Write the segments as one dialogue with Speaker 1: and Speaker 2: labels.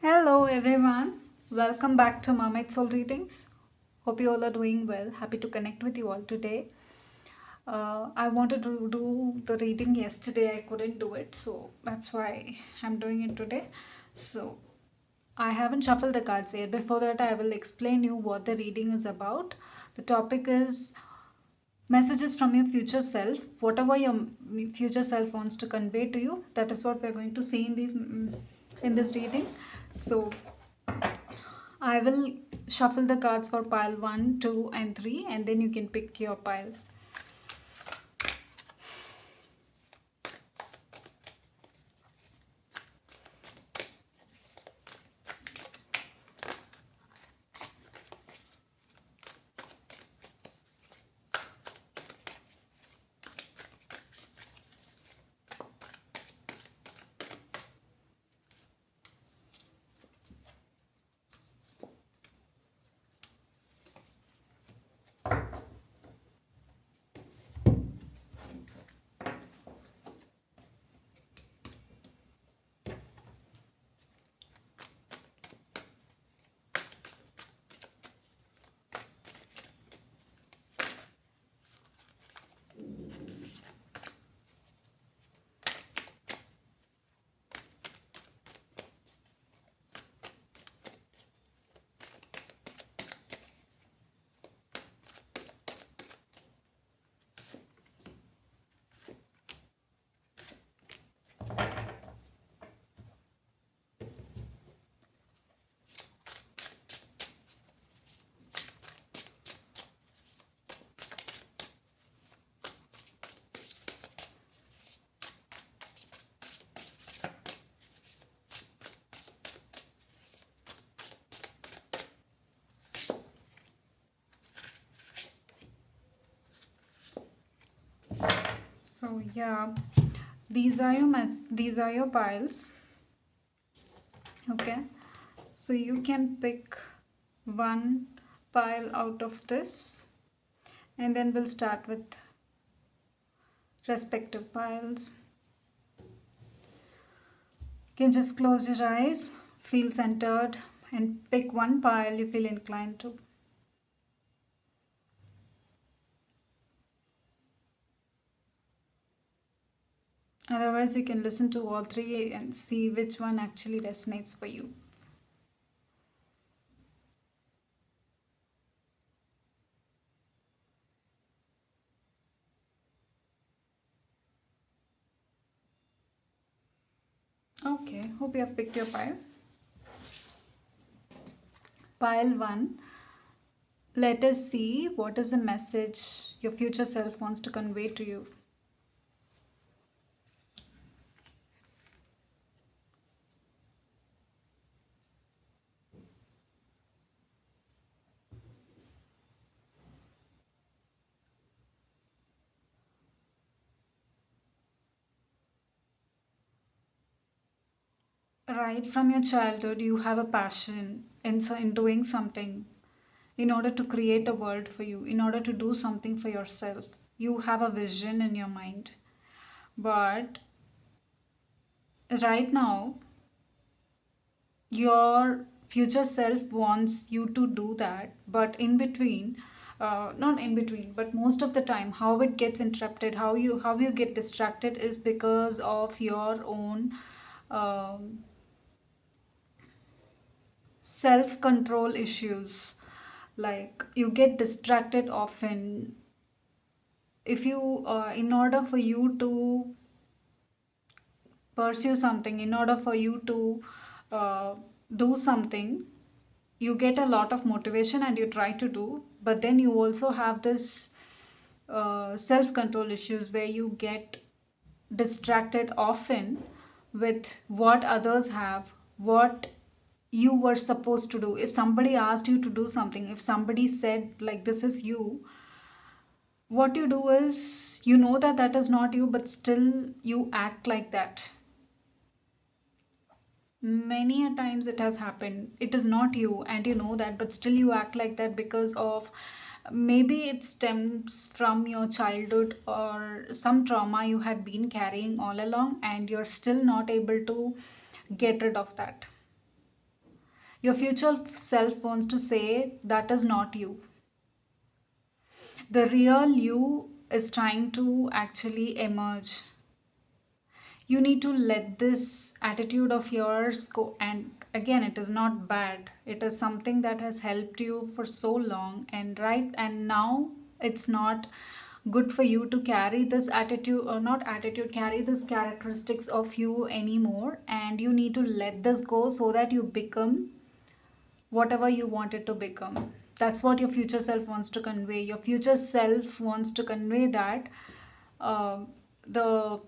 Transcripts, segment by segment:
Speaker 1: Hello everyone, welcome back to Mermaid Soul Readings. Hope you all are doing well. Happy to connect with you all today. I wanted to do the reading yesterday, I couldn't do it, so that's why I'm doing it today. So I haven't shuffled the cards yet. Before that, I will explain you what the reading is about. The topic is messages from your future self. Whatever your future self wants to convey to you, that is what we're going to see in this reading. So I will shuffle the cards for pile 1, 2, and 3, and then you can pick your pile. So yeah, these are your piles. Okay, so you can pick one pile out of this, and then we'll start with respective piles. You can just close your eyes, feel centered, and pick one pile you feel inclined to. Otherwise, you can listen to all three and see which one actually resonates for you. Okay, hope you have picked your pile. Pile 1. Let us see what is the message your future self wants to convey to you. Right from your childhood, you have a passion in doing something in order to create a world for you, in order to do something for yourself. You have a vision in your mind. But right now, your future self wants you to do that, but in between, not in between, but most of the time, how it gets interrupted, how you get distracted is because of your own um, self control issues. Like you get distracted often. If you In order for you to pursue something, in order for you to uh, do something, you get a lot of motivation and you try to do, but then you also have this self control issues where you get distracted often with what others have, what you were supposed to do. If somebody asked you to do something, if somebody said like this is you, what you do is you know that that is not you, but still you act like that. Many a times it has happened. It is not you, and you know that, but still you act like that because of maybe it stems from your childhood or some trauma you had been carrying all along, and you're still not able to get rid of that. Your future self wants to say that is not you. The real you is trying to actually emerge. You need to let this attitude of yours go. And again, it is not bad, it is something that has helped you for so long, and now it's not good for you to carry this attitude, or not attitude, carry this characteristics of you anymore, and you need to let this go so that you become whatever you want it to become. That's what your future self wants to convey. Your future self wants to convey that uh, the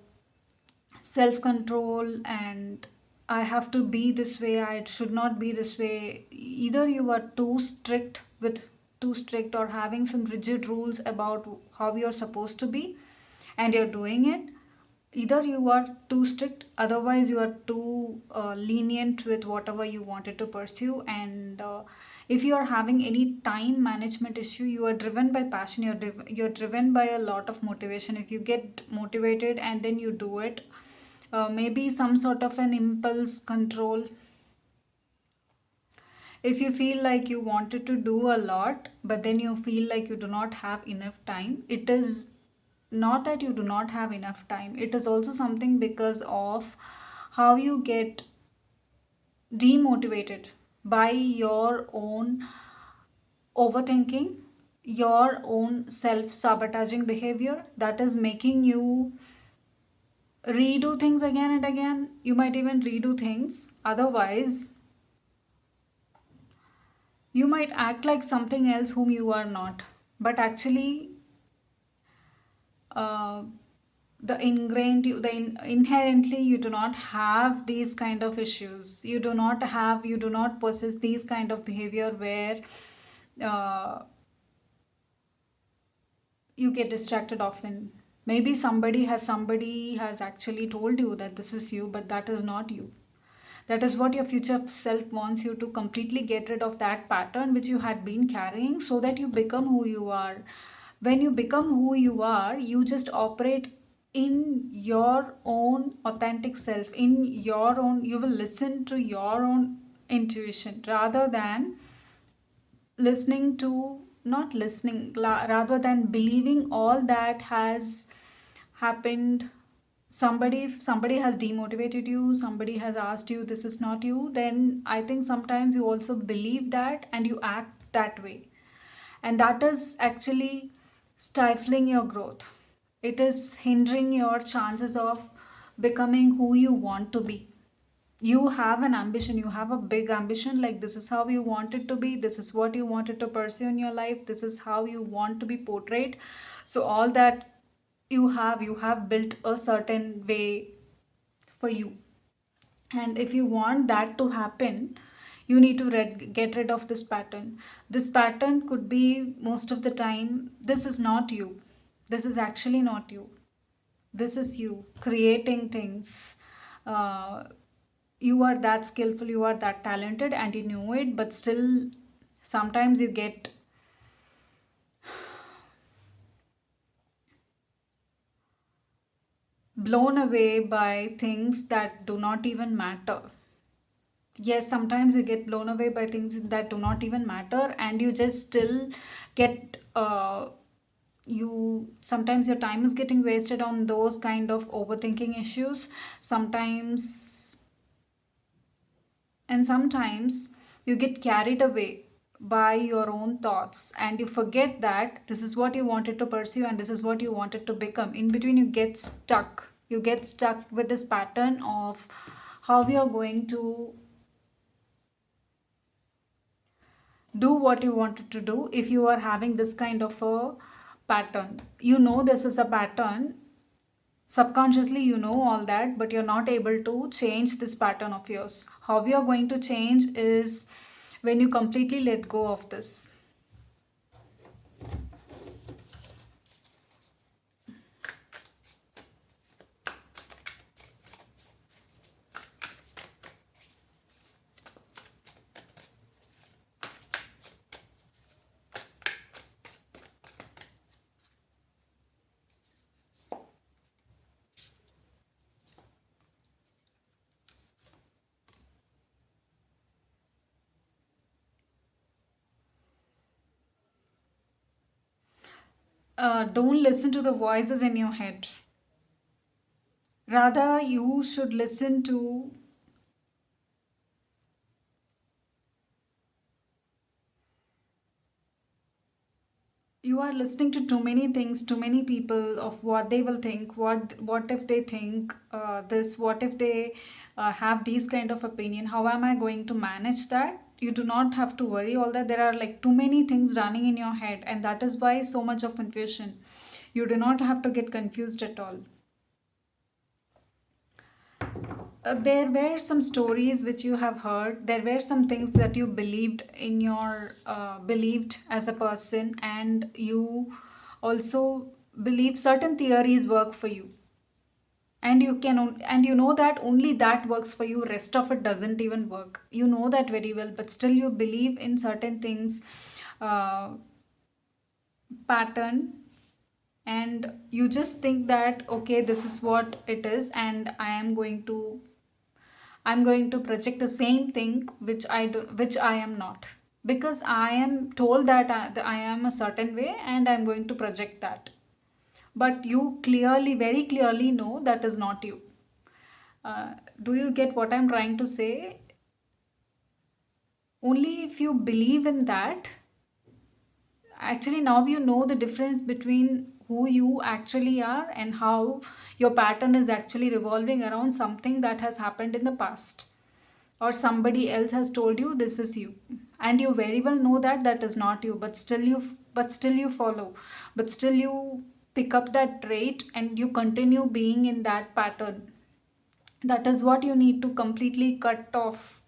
Speaker 1: self control, and I have to be this way, I should not be this way. Either you are too strict or having some rigid rules about how you're supposed to be, and you're doing it. Either you are too strict, otherwise you are too lenient with whatever you wanted to pursue. And if you are having any time management issue, you are driven by passion, you're driven by a lot of motivation. If you get motivated and then you do it, maybe some sort of an impulse control. If you feel like you wanted to do a lot but then you feel like you do not have enough time, it is not that you do not have enough time, it is also something because of how you get demotivated by your own overthinking, your own self sabotaging behavior that is making you redo things again and again. You might even redo things, otherwise you might act like something else whom you are not, but actually uh, inherently you do not have these kind of issues. You do not possess these kind of behavior where uh, you get distracted often. Maybe somebody has actually told you that this is you, but that is not you. That is what your future self wants you to completely get rid of, that pattern which you had been carrying, so that you become who you are. When you become who you are, you just operate in your own authentic self, in your own, you will listen to your own intuition rather than listening to not listening rather than believing all that has happened. Somebody, if somebody has demotivated you, somebody has asked you this is not you, then I think sometimes you also believe that and you act that way, and that is actually stifling your growth. It is hindering your chances of becoming who you want to be. You have an ambition, you have a big ambition, like this is how you want it to be, this is what you wanted to pursue in your life, this is how you want to be portrayed. So all that you have built a certain way for you, and if you want that to happen, you need to get rid of this pattern. This pattern could be, most of the time, this is not you, this is actually not you, this is you creating things. uh, you are that skillful, you are that talented, and you know it, but still sometimes you get blown away by things that do not even matter. Yes, sometimes you get blown away by things that do not even matter, and you just still get you sometimes your time is getting wasted on those kind of overthinking issues. Sometimes, and sometimes you get carried away by your own thoughts and you forget that this is what you wanted to pursue and this is what you wanted to become. In between, you get stuck with this pattern of how you are going to do what you wanted to do. If you are having this kind of a pattern, you know this is a pattern, subconsciously you know all that, but you're not able to change this pattern of yours. How you're going to change is when you completely let go of this. don't listen to the voices in your head. Rather, you should listen to, you are listening to too many things, too many people, of what they will think, what if they think this, what if they have these kind of opinion, how am I going to manage that? You do not have to worry all that. There are like too many things running in your head, and that is why so much of confusion. You do not have to get confused at all. There were some stories which you have heard. There were some things that you believed in your believed as a person, and you also believe certain theories work for you, and and you know that only that works for you. Rest of it doesn't even work. You know that very well, but still you believe in certain things, uh, pattern, and you just think that okay, this is what it is, and I'm going to project the same thing which I do, which I am not, because I am told that I am a certain way, and I'm going to project that. But you clearly, very clearly know that is not you. Do you get what I'm trying to say? Only if you believe in that, actually now you know the difference between who you actually are and how your pattern is actually revolving around something that has happened in the past, or somebody else has told you this is you, and you very well know that that is not you, but still you follow, but still you pick up that trait and you continue being in that pattern. That is what you need to completely cut off,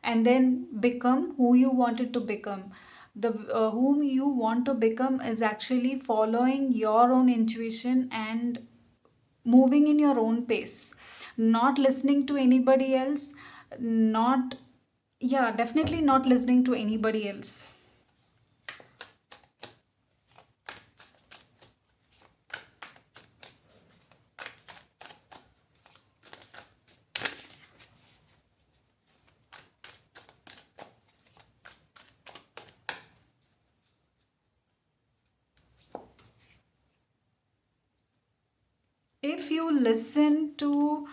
Speaker 1: and then become who you wanted to become. The whom you want to become is actually following your own intuition and moving in your own pace, not listening to anybody else, not, yeah, definitely not listening to anybody else. If you listen to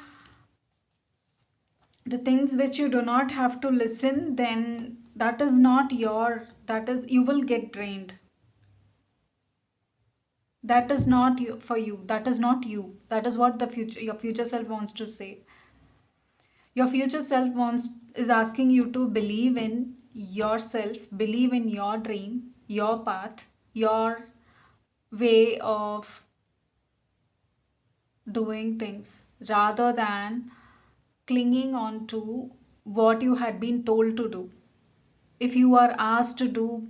Speaker 1: the things which you do not have to listen, then that is not your, that is, you will get drained. That is not you, for you, that is not you. That is what the future, your future self wants to say. Your future self wants, is asking you to believe in yourself, believe in your dream, your path, your way of doing things, rather than clinging on to what you had been told to do. If you are asked to do,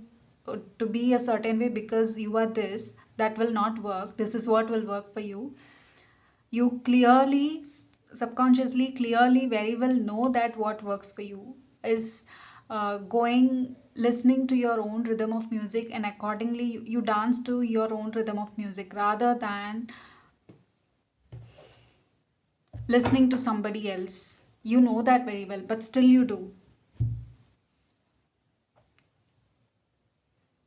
Speaker 1: to be a certain way because you are this, that will not work. This is what will work for you. You clearly, subconsciously, clearly, very well know that what works for you is going, listening to your own rhythm of music, and accordingly you dance to your own rhythm of music, rather than listening to somebody else. You know that very well, but still you do.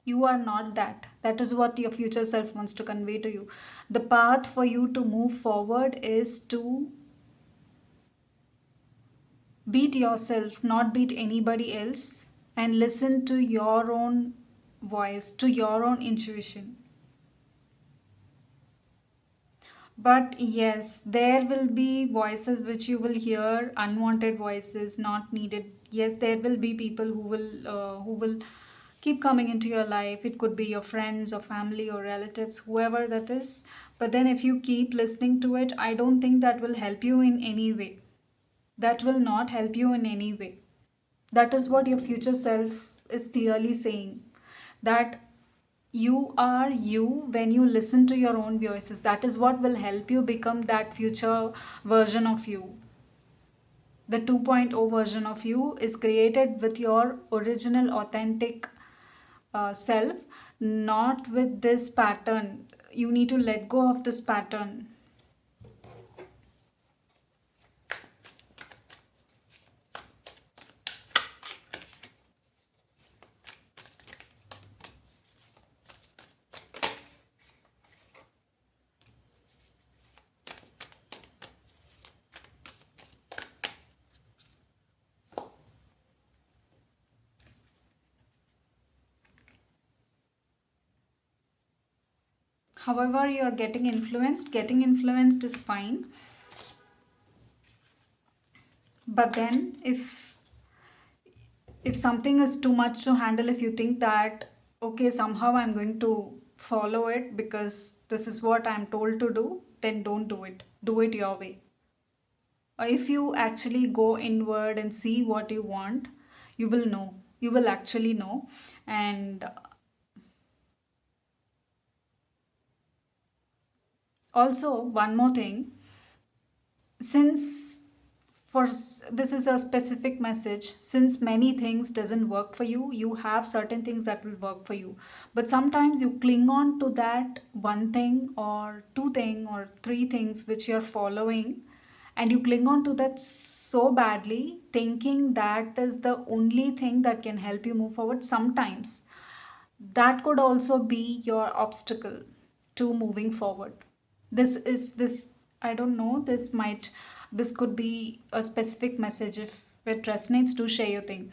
Speaker 1: You are not that. That is what your future self wants to convey to you. The path for you to move forward is to beat yourself, not beat anybody else, and listen to your own voice, to your own intuition. But yes, there will be voices which you will hear, unwanted voices, not needed. Yes, there will be people who will keep coming into your life. It could be your friends or family or relatives, whoever that is. But then if you keep listening to it, I don't think that will help you in any way. That will not help you in any way. That is what your future self is clearly saying. That you are you when you listen to your own voices. That is what will help you become that future version of you. The 2.0 version of you is created with your original, authentic self, not with this pattern. You need to let go of this pattern. However, you are getting influenced is fine. But then if something is too much to handle, if you think that okay, somehow I'm going to follow it because this is what I'm told to do, then don't do it. Do it your way. Or if you actually go inward and see what you want, you will know. You will actually know. And also, one more thing, since this is a specific message, since many things doesn't work for you, you have certain things that will work for you, but sometimes you cling on to that one thing or two thing or three things which you're following, and you cling on to that so badly, thinking that is the only thing that can help you move forward. Sometimes that could also be your obstacle to moving forward. This I don't know, this could be a specific message. If it resonates, do share your thing.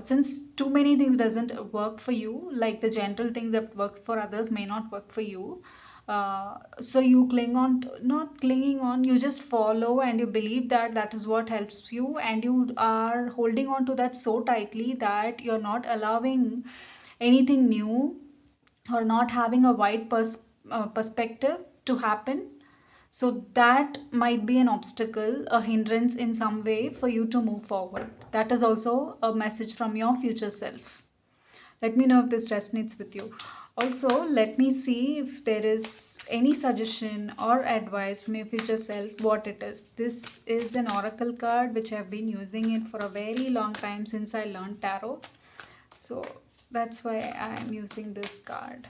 Speaker 1: Since too many things doesn't work for you, like the gentle things that work for others may not work for you, so you cling on not clinging on, you just follow and you believe that that is what helps you, and you are holding on to that so tightly that you're not allowing anything new or not having a wide perspective to happen. So that might be an obstacle, a hindrance in some way for you to move forward. That is also a message from your future self. Let me know if this resonates with you. Also, let me see if there is any suggestion or advice from your future self, what it is. This is an oracle card which I've been using it for a very long time since I learned tarot. So that's why I'm using this card.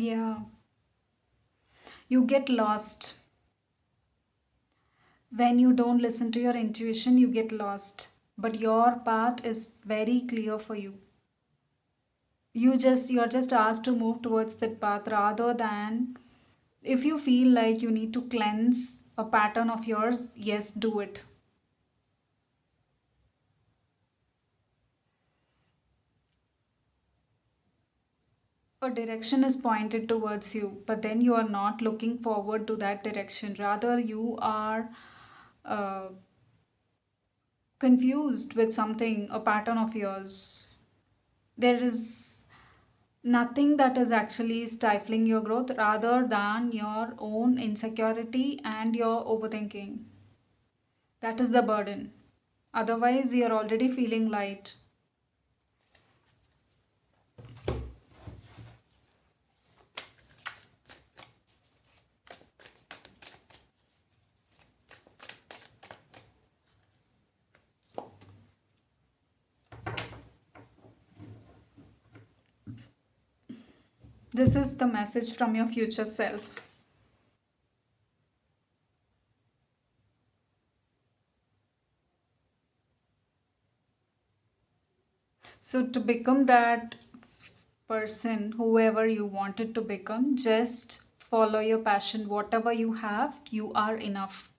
Speaker 1: Yeah, you get lost. When you don't listen to your intuition, you get lost. But your path is very clear for you. You're just asked to move towards that path, rather than if you feel like you need to cleanse a pattern of yours, yes, do it. A direction is pointed towards you, but then you are not looking forward to that direction. Rather, you are uh, confused with something, a pattern of yours. There is nothing that is actually stifling your growth rather than your own insecurity and your overthinking. That is the burden. Otherwise, you're already feeling light. This is the message from your future self. So, to become that person, whoever you wanted to become, just follow your passion. Whatever you have, you are enough.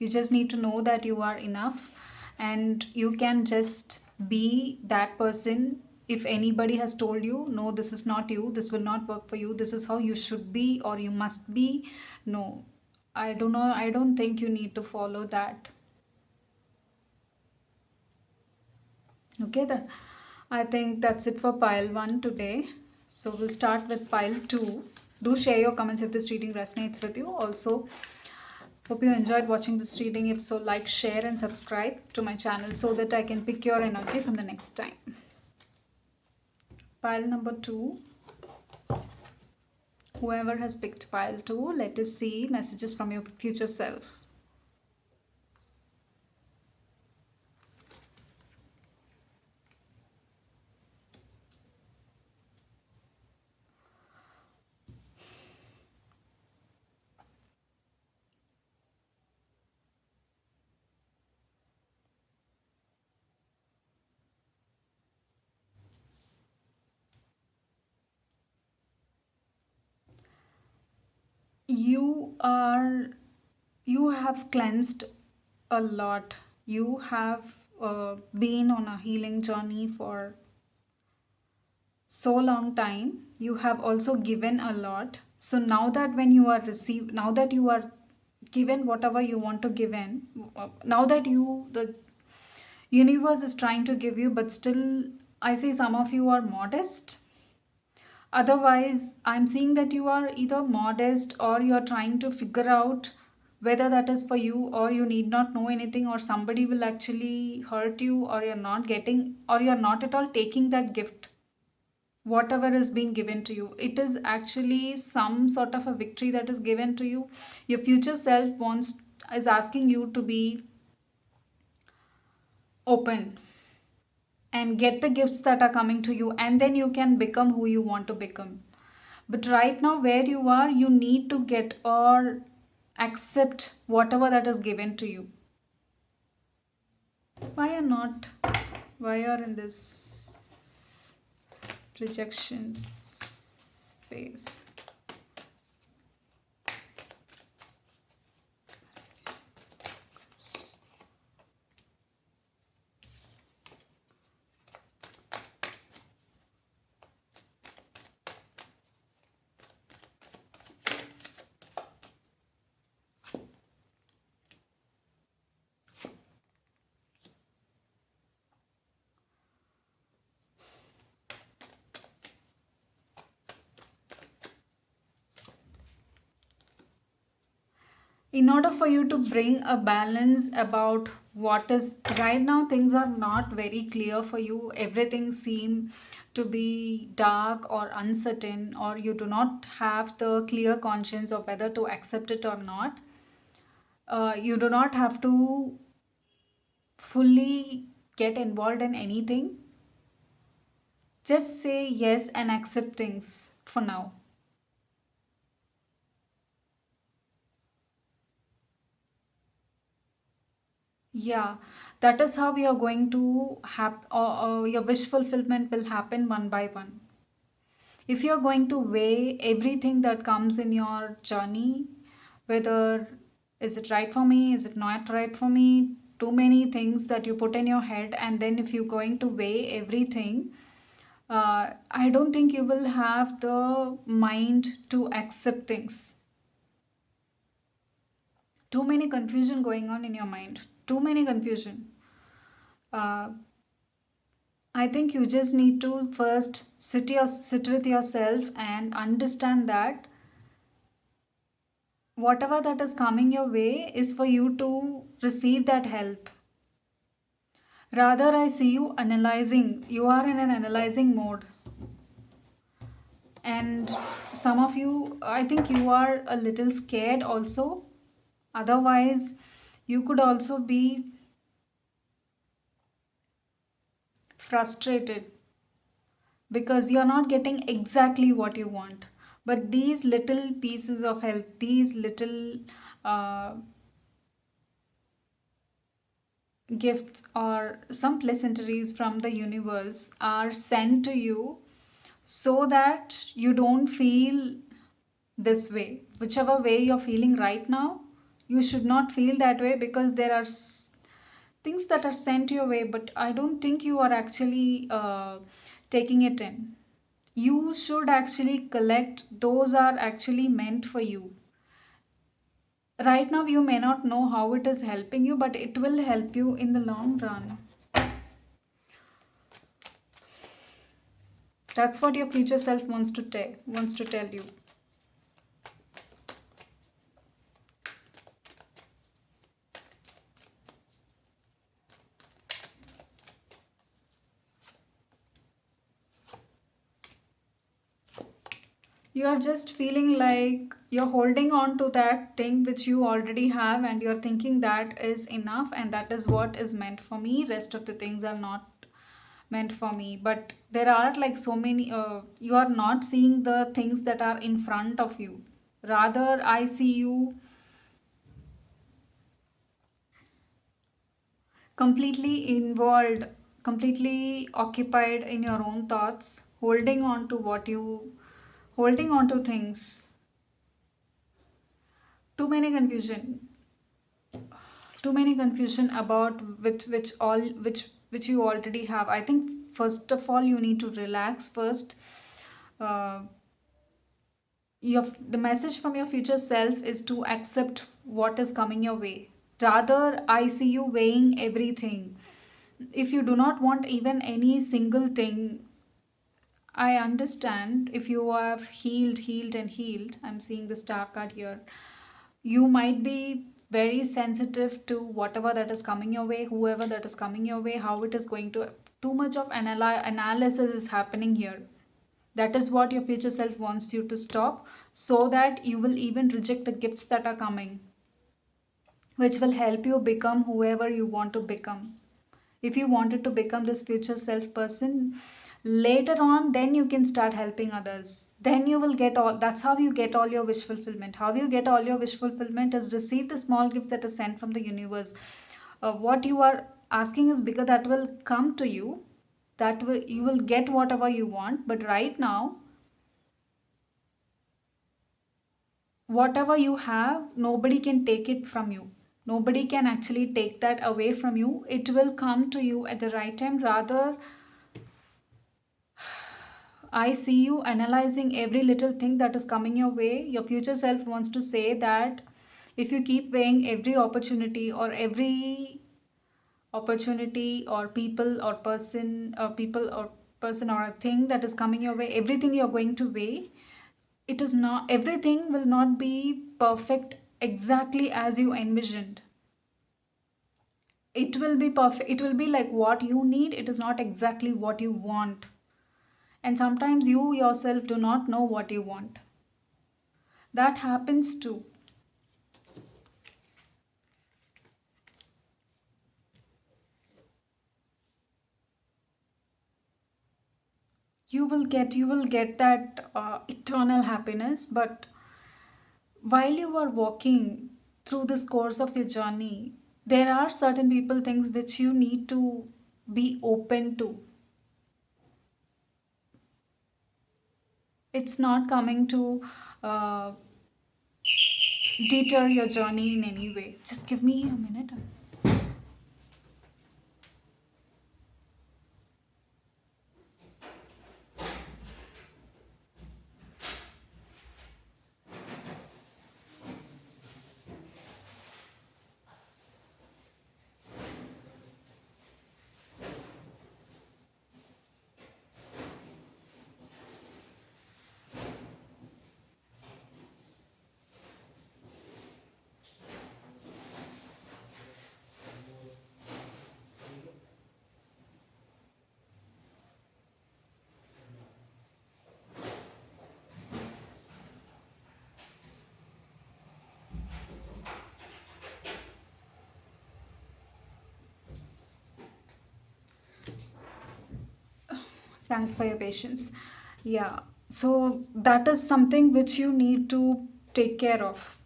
Speaker 1: You just need to know that you are enough, and you can just be that person. If anybody has told you, no, this is not you, this will not work for you, this is how you should be or you must be, no, I don't know. I don't think you need to follow that. Okay, then I think that's it for pile 1 today. So we'll start with pile 2. Do share your comments if this reading resonates with you. Also, hope you enjoyed watching this reading. If so, like, share and subscribe to my channel so that I can pick your energy from the next time. Pile number 2. Whoever has picked pile 2, let us see messages from your future self. you are you have cleansed a lot. You have been on a healing journey for so long time. You have also given a lot. So now that when you are received, now that you are given whatever you want to give in, now that you the universe is trying to give you, but still I say some of you are modest. Otherwise, I'm seeing that you are either modest or you're trying to figure out whether that is for you, or you need not know anything, or somebody will actually hurt you, or you're not getting, or you're not at all taking that gift. Whatever is being given to you, it is actually some sort of a victory that is given to you. Your future self wants is asking you to be open and get the gifts that are coming to you, and then you can become who you want to become. But right now, where you are, you need to get or accept whatever that is given to you. Why are not? Why are in this rejections phase? In order for you to bring a balance about what is right now, things are not very clear for you. Everything seem to be dark or uncertain, or you do not have the clear conscience of whether to accept it or not. You do not have to fully get involved in anything. Just say yes and accept things for now. Yeah, that is how you're going to have, or your wish fulfillment will happen one by one. If you're going to weigh everything that comes in your journey, whether is it right for me, is it not right for me, too many things that you put in your head, and then if you're going to weigh everything, I don't think you will have the mind to accept things. Too many confusion going on in your mind, too many confusion. uh, I think you just need to first sit with yourself and understand that whatever that is coming your way is for you to receive that help. Rather, I see you analyzing. You are in an analyzing mode. And some of you, I think you are a little scared also. Otherwise, you could also be frustrated because you're not getting exactly what you want. But these little pieces of help, these little uh, gifts or some pleasantries from the universe are sent to you so that you don't feel this way. Whichever way you're feeling right now, you should not feel that way, because there are things that are sent your way, but I don't think you are actually taking it in. You should actually collect, those are actually meant for you. Right now, you may not know how it is helping you, but it will help you in the long run. That's what your future self wants to tell you. You are just feeling like you're holding on to that thing which you already have, and you're thinking that is enough and that is what is meant for me. Rest of the things are not meant for me. But there are like so many, you are not seeing the things that are in front of you. Rather, I see you completely involved, completely occupied in your own thoughts, holding on to things. too many confusion, too many confusion about which you already have. I think first of all you need to relax first. uh, the message from your future self is to accept what is coming your way. Rather, I see you weighing everything. If you do not want even any single thing, I understand. If you have healed and healed, I'm seeing the star card here. You might be very sensitive to whatever that is coming your way, whoever that is coming your way, how it is going to. Too much of analysis is happening here. That is what your future self wants you to stop, so that you will even reject the gifts that are coming, which will help you become whoever you want to become. If you wanted to become this future self person later on, then you can start helping others. Then you will get all. That's how you get all your wish fulfillment. How you get all your wish fulfillment is receive the small gift that is sent from the universe. What you are asking is bigger, that will come to you. That will, you will get whatever you want. But right now, whatever you have, nobody can take it from you. Nobody can actually take that away from you. It will come to you at the right time. Rather, I see you analyzing every little thing that is coming your way. Your future self wants to say that if you keep weighing every opportunity or people or person or a thing that is coming your way, everything you're going to weigh, it is not, everything will not be perfect exactly as you envisioned. It will be perfect, it will be like what you need, it is not exactly what you want. And sometimes you yourself do not know what you want. That happens too. You will get that eternal happiness. But while you are walking through this course of your journey, there are certain people, things which you need to be open to. It's not coming to uh, deter your journey in any way. Just give me a minute. Thanks for your patience. Yeah, so that is something which you need to take care of.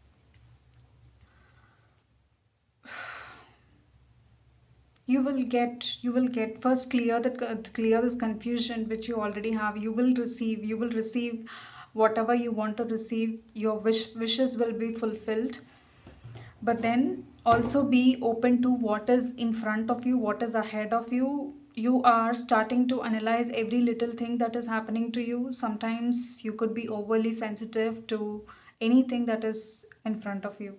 Speaker 1: You will get first, clear this confusion which you already have. You will receive whatever you want to receive. Your wishes will be fulfilled. But then also be open to what is in front of you, what is ahead of you. You are starting to analyze every little thing that is happening to you. Sometimes you could be overly sensitive to anything that is in front of you.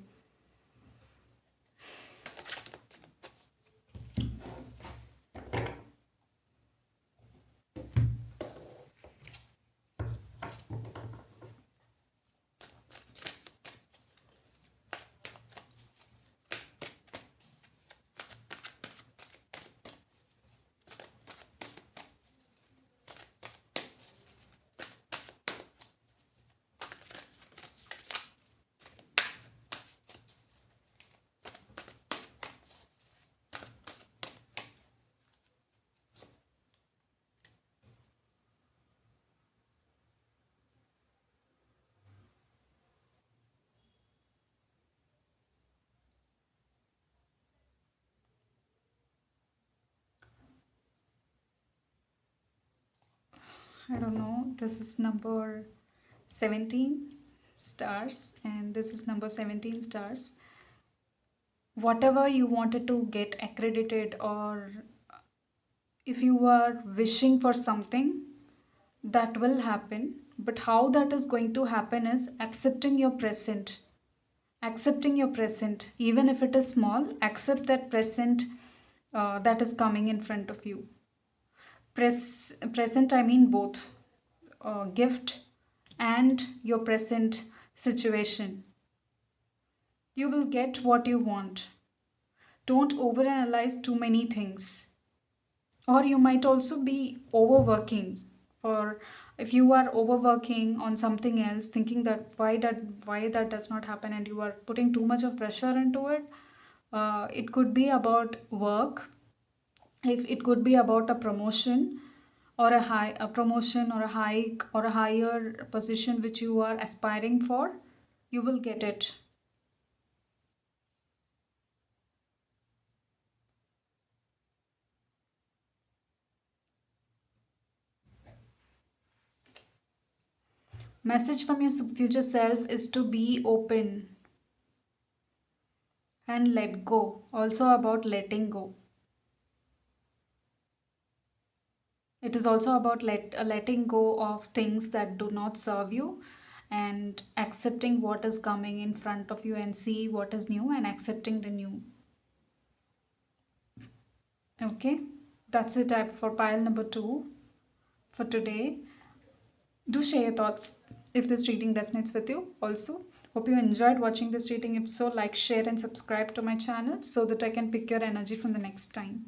Speaker 1: I don't know, this is number 17. stars, and this is number 17 stars. Whatever you wanted to get accredited, or if you are wishing for something, that will happen. But how that is going to happen is accepting your present. Accepting your present, even if it is small, accept that present that is coming in front of you. Present, I mean both gift and your present situation. You will get what you want. Don't overanalyze too many things. Or you might also be overworking. Or if you are overworking on something else, thinking that why that does not happen, and you are putting too much of pressure into it. It could be about work, if it could be about a promotion, or a promotion or a hike or a higher position which you are aspiring for. You will get it. Message from your future self is to be open and let go. Also about letting go. It is also about letting go of things that do not serve you, and accepting what is coming in front of you, and see what is new and accepting the new. Okay, that's it for pile number 2 for today. Do share your thoughts if this reading resonates with you. Also, hope you enjoyed watching this reading. If so, like, share, and subscribe to my channel so that I can pick your energy from the next time.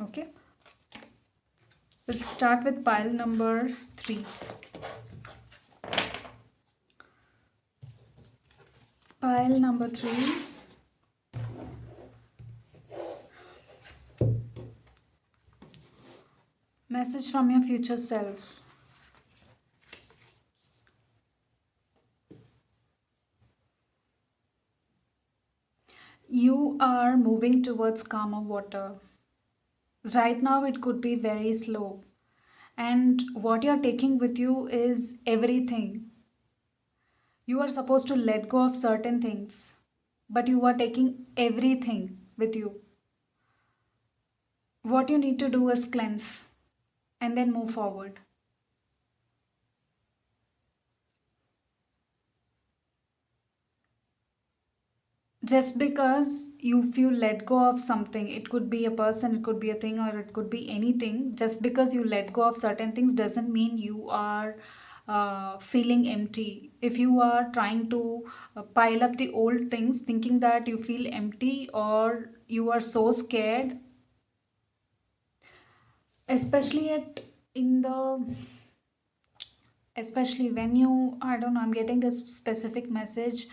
Speaker 1: Okay, let's start with pile number 3. Pile number 3. Message from your future self. You are moving towards calmer water. Right now, it could be very slow. And what you're taking with you is everything. You are supposed to let go of certain things, but you are taking everything with you. What you need to do is cleanse and then move forward. Just because you let go of something, it could be a person, it could be a thing, or it could be anything. Just because you let go of certain things doesn't mean you are feeling empty. If you are trying to pile up the old things thinking that you feel empty, or you are so scared, especially at in the especially when you, I don't know, I'm getting this specific message.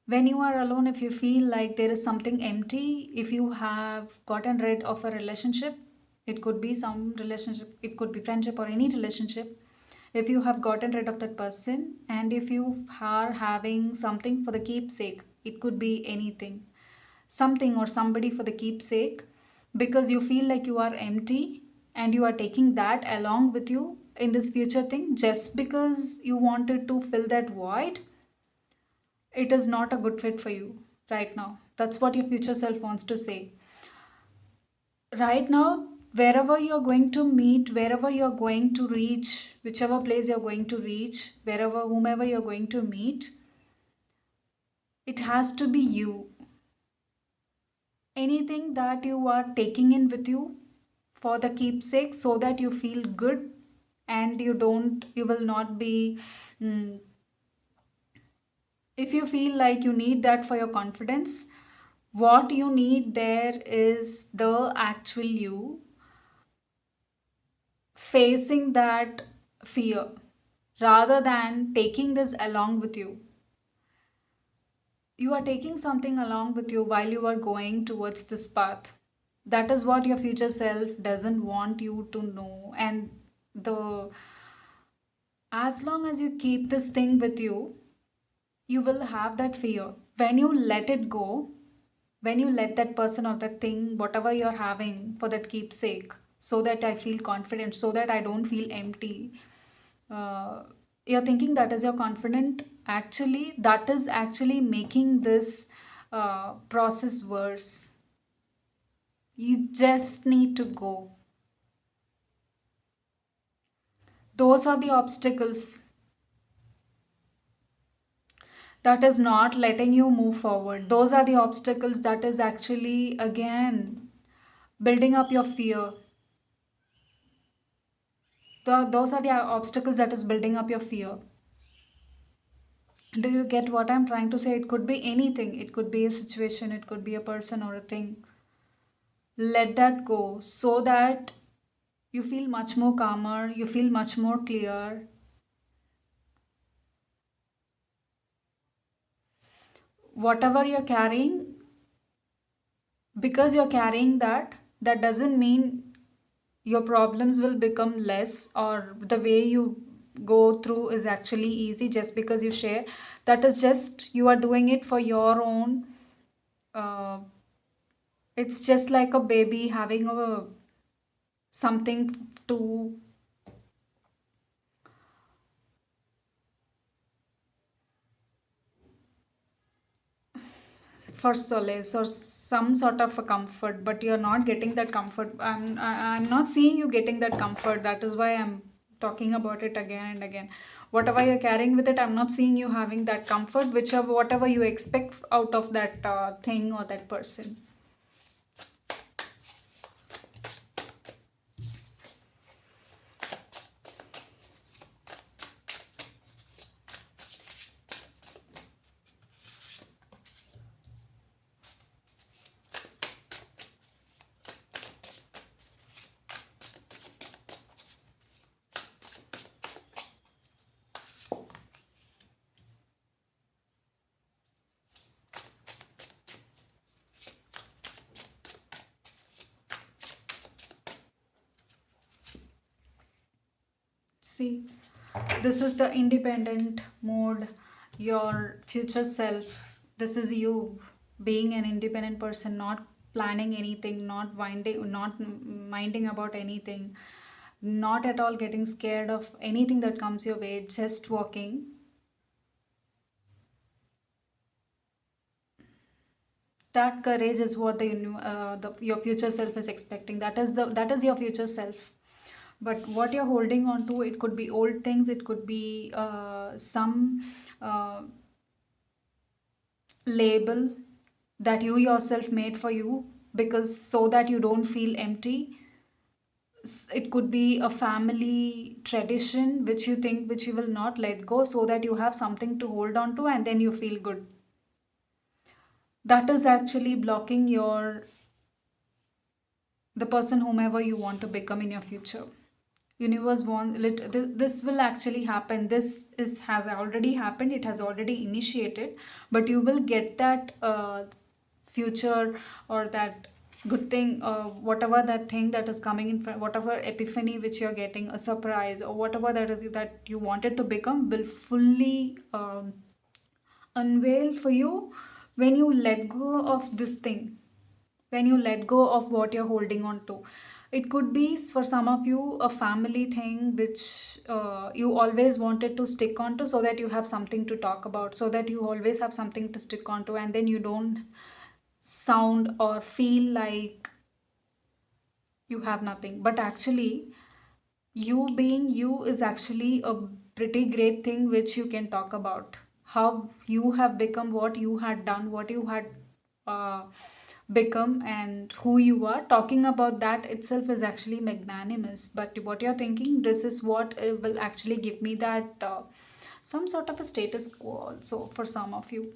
Speaker 1: When you are alone, if you feel like there is something empty, if you have gotten rid of a relationship, it could be some relationship, it could be friendship or any relationship. If you have gotten rid of that person, and if you are having something for the keepsake, it could be anything, something or somebody for the keepsake, because you feel like you are empty, and you are taking that along with you in this future thing just because you wanted to fill that void, it is not a good fit for you right now. That's what your future self wants to say. Right now, wherever you're going to meet, wherever you're going to reach, whichever place you're going to reach, wherever, whomever you're going to meet, it has to be you. Anything that you are taking in with you for the keepsake, so that you feel good, and you will not be, mm, if you feel like you need that for your confidence, what you need there is the actual you facing that fear, rather than taking this along with you. You are taking something along with you while you are going towards this path. That is what your future self doesn't want you to know. And the as long as you keep this thing with you, you will have that fear. When you let it go, when you let that person or that thing, whatever you're having for that keepsake, so that I feel confident, so that I don't feel empty, uh, You're thinking that is your confident. Actually, that is actually making this process worse. You just need to go. Those are the obstacles that is not letting you move forward. Those are the obstacles that is actually, again, building up your fear. Those are the obstacles that is building up your fear. Do you get what I'm trying to say? It could be anything. It could be a situation, it could be a person or a thing. Let that go so that you feel much more calmer, you feel much more clear. Whatever you're carrying, because you're carrying that, that doesn't mean your problems will become less, or the way you go through is actually easy just because you share. That is just you are doing it for your own. uh, it's just like a baby having a something to, for solace or some sort of a comfort, but you're not getting that comfort. I'm not seeing you getting that comfort. That is why I'm talking about it again and again. Whatever you're carrying with it, I'm not seeing you having that comfort, whichever whatever you expect out of that thing or that person. See, this is the independent mode, your future self. This is you being an independent person, not planning anything, not minding about anything, not at all getting scared of anything that comes your way, just walking. That courage is what your future self is expecting. That is your future self. But what you're holding on to, it could be old things, it could be some uh, label that you yourself made for you, because so that you don't feel empty. It could be a family tradition which you think, which you will not let go, so that you have something to hold on to and then you feel good. That is actually blocking your the person whomever you want to become in your future. Universe wants this will actually happen. This is has already happened, it has already initiated, but you will get that future, or that good thing, whatever that thing that is coming in front, whatever epiphany which you're getting, a surprise, or whatever that is that you wanted to become, will fully unveil for you when you let go of this thing, when you let go of what you're holding on to. It could be for some of you a family thing which you always wanted to stick on to, so that you have something to talk about, so that you always have something to stick on to, and then you don't sound or feel like you have nothing. But actually, you being you is actually a pretty great thing which you can talk about. How you have become, what you had done, what you had uh, become, and who you are. Talking about that itself is actually magnanimous. But what you're thinking, this is what will actually give me that some sort of a status quo also. For some of you,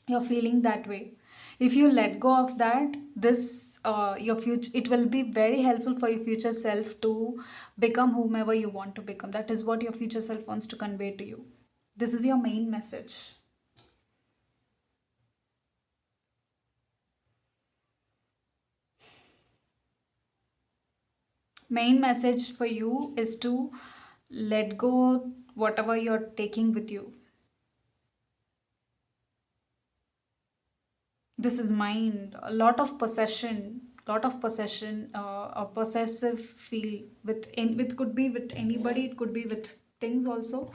Speaker 1: you're feeling that way. If you let go of that, this your future, it will be very helpful for your future self to become whomever you want to become. That is what your future self wants to convey to you. This is your main message. Main message for you is to let go whatever you're taking with you. This is mind, a lot of possession, a possessive feel with could be with anybody, it could be with things also,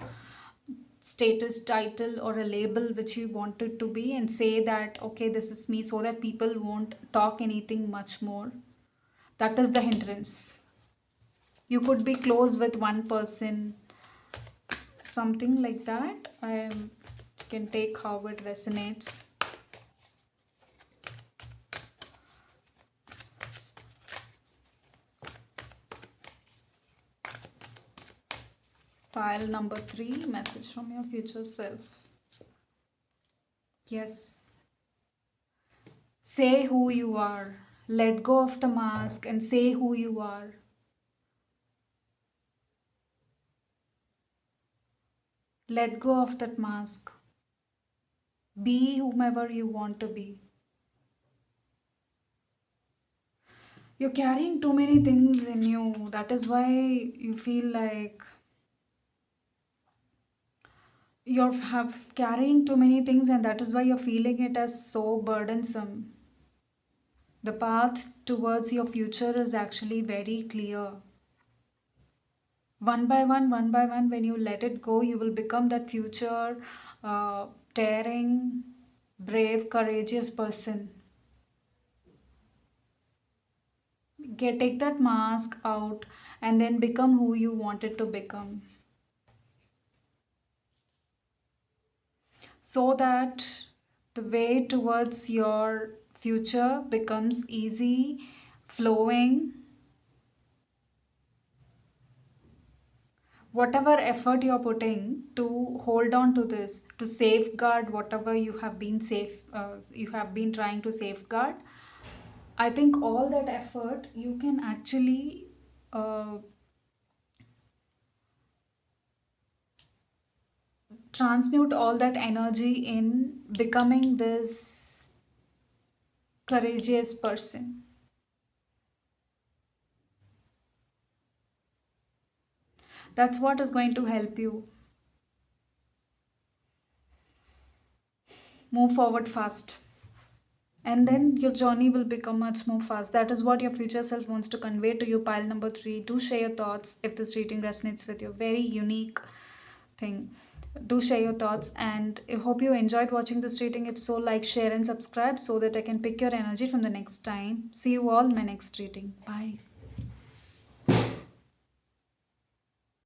Speaker 1: status, title, or a label which you want it to be, and say that okay, this is me, so that people won't talk anything much more. That is the hindrance. You could be close with one person, something like that. I can take how it resonates. File number 3, message from your future self. Yes. Say who you are. Let go of the mask and say who you are. Let go of that mask. Be whomever you want to be. You're carrying too many things in you. That is why you feel like you're have carrying too many things, and that is why you're feeling it as so burdensome. The path towards your future is actually very clear. One by one, when you let it go, you will become that future, daring, brave, courageous person. Take that mask out and then become who you wanted to become. So that the way towards your future becomes easy, flowing. Whatever effort you're putting to hold on to this, to safeguard whatever you have been trying to safeguard, I think all that effort you can actually uh, transmute all that energy in becoming this courageous person. That's what is going to help you move forward fast. And then your journey will become much more fast. That is what your future self wants to convey to you. Pile number 3. Do share your thoughts if this reading resonates with you. Very unique thing. Do share your thoughts, and I hope you enjoyed watching this reading. If so, like, share, and subscribe so that I can pick your energy from the next time. See you all in my next reading. Bye.